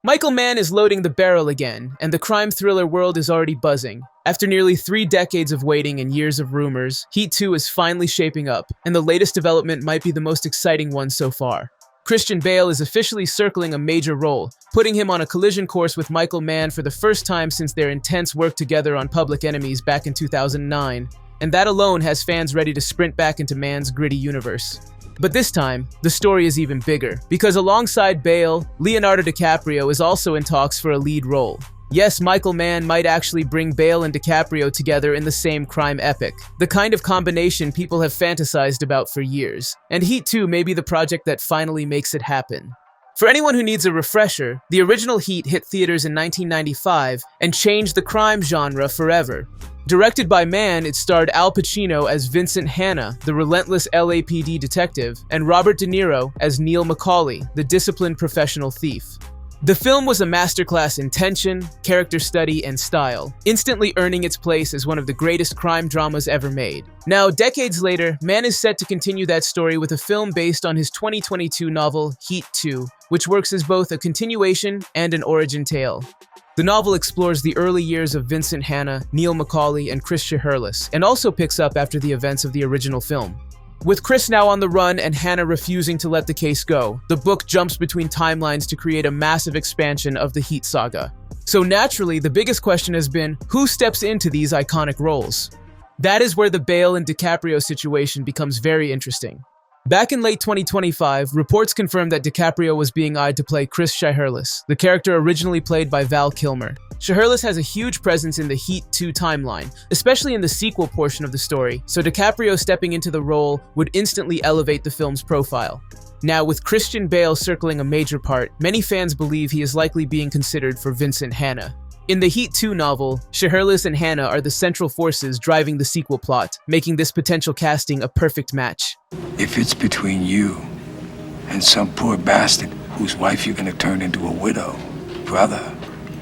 Michael Mann is loading the barrel again, and the crime thriller world is already buzzing. After nearly 3 decades of waiting and years of rumors, Heat 2 is finally shaping up, and the latest development might be the most exciting one so far. Christian Bale is officially circling a major role, putting him on a collision course with Michael Mann for the first time since their intense work together on Public Enemies back in 2009, and that alone has fans ready to sprint back into Mann's gritty universe. But this time, the story is even bigger, because alongside Bale, Leonardo DiCaprio is also in talks for a lead role. Yes, Michael Mann might actually bring Bale and DiCaprio together in the same crime epic, the kind of combination people have fantasized about for years. And Heat 2 may be the project that finally makes it happen. For anyone who needs a refresher, the original Heat hit theaters in 1995 and changed the crime genre forever. Directed by Mann, it starred Al Pacino as Vincent Hanna, the relentless LAPD detective, and Robert De Niro as Neil McCauley, the disciplined professional thief. The film was a masterclass in tension, character study, and style, instantly earning its place as one of the greatest crime dramas ever made. Now, decades later, Mann is set to continue that story with a film based on his 2022 novel, Heat 2, which works as both a continuation and an origin tale. The novel explores the early years of Vincent Hanna, Neil McCauley, and Chris Shiherlis, and also picks up after the events of the original film. With Chris now on the run and Hanna refusing to let the case go, the book jumps between timelines to create a massive expansion of the Heat saga. So naturally, the biggest question has been, who steps into these iconic roles? That is where the Bale and DiCaprio situation becomes very interesting. Back in late 2025, reports confirmed that DiCaprio was being eyed to play Chris Shiherlis, the character originally played by Val Kilmer. Shiherlis has a huge presence in the Heat 2 timeline, especially in the sequel portion of the story, so DiCaprio stepping into the role would instantly elevate the film's profile. Now, with Christian Bale circling a major part, many fans believe he is likely being considered for Vincent Hanna. In the Heat 2 novel, Shiherlis and Hanna are the central forces driving the sequel plot, making this potential casting a perfect match. If it's between you and some poor bastard whose wife you're gonna turn into a widow, brother,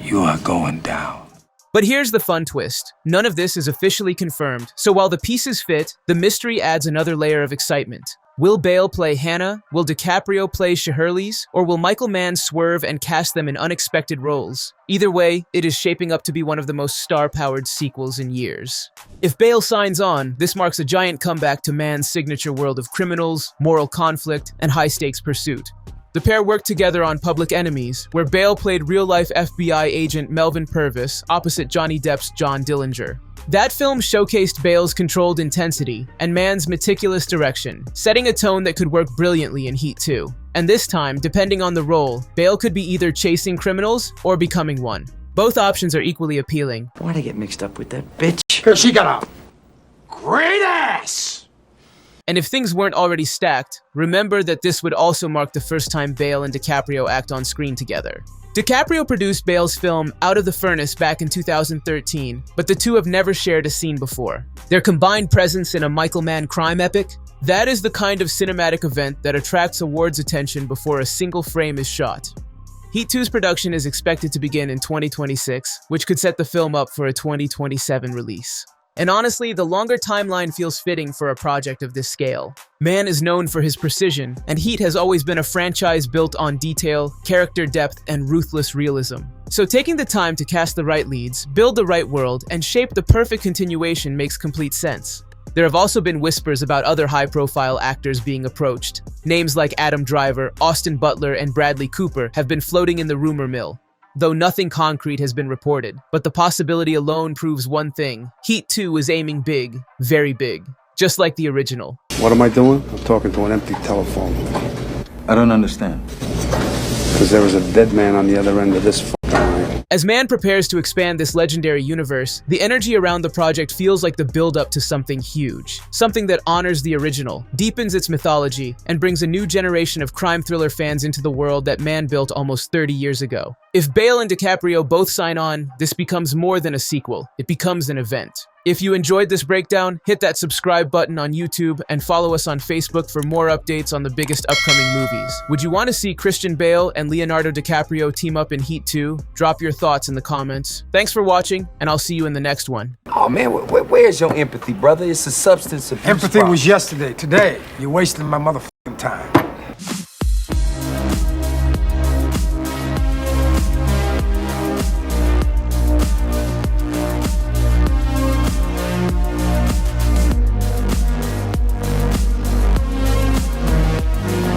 you are going down. But here's the fun twist. None of this is officially confirmed, so while the pieces fit, the mystery adds another layer of excitement. Will Bale play Hanna? Will DiCaprio play Shiherlis? Or will Michael Mann swerve and cast them in unexpected roles? Either way, it is shaping up to be one of the most star-powered sequels in years. If Bale signs on, this marks a giant comeback to Mann's signature world of criminals, moral conflict, and high-stakes pursuit. The pair worked together on Public Enemies, where Bale played real-life FBI agent Melvin Purvis opposite Johnny Depp's John Dillinger. That film showcased Bale's controlled intensity and Mann's meticulous direction, setting a tone that could work brilliantly in Heat 2. And this time, depending on the role, Bale could be either chasing criminals or becoming one. Both options are equally appealing. Why'd I get mixed up with that bitch? Because she got a great ass! And if things weren't already stacked, remember that this would also mark the first time Bale and DiCaprio act on screen together. DiCaprio produced Bale's film Out of the Furnace back in 2013, but the two have never shared a scene before. Their combined presence in a Michael Mann crime epic? That is the kind of cinematic event that attracts awards attention before a single frame is shot. Heat 2's production is expected to begin in 2026, which could set the film up for a 2027 release. And honestly, the longer timeline feels fitting for a project of this scale. Mann is known for his precision, and Heat has always been a franchise built on detail, character depth, and ruthless realism. So taking the time to cast the right leads, build the right world, and shape the perfect continuation makes complete sense. There have also been whispers about other high-profile actors being approached. Names like Adam Driver, Austin Butler, and Bradley Cooper have been floating in the rumor mill, though nothing concrete has been reported. But the possibility alone proves one thing. Heat 2 is aiming big, very big, just like the original. What am I doing? I'm talking to an empty telephone. I don't understand. Because there was a dead man on the other end of this fucking line. As Mann prepares to expand this legendary universe, the energy around the project feels like the build-up to something huge. Something that honors the original, deepens its mythology, and brings a new generation of crime thriller fans into the world that Mann built almost 30 years ago. If Bale and DiCaprio both sign on, this becomes more than a sequel. It becomes an event. If you enjoyed this breakdown, hit that subscribe button on YouTube and follow us on Facebook for more updates on the biggest upcoming movies. Would you want to see Christian Bale and Leonardo DiCaprio team up in Heat 2? Drop your thoughts in the comments. Thanks for watching, and I'll see you in the next one. Oh man, where's your empathy, brother? It's a substance abuse Empathy problem. was yesterday. Today, you're wasting my motherfucking time.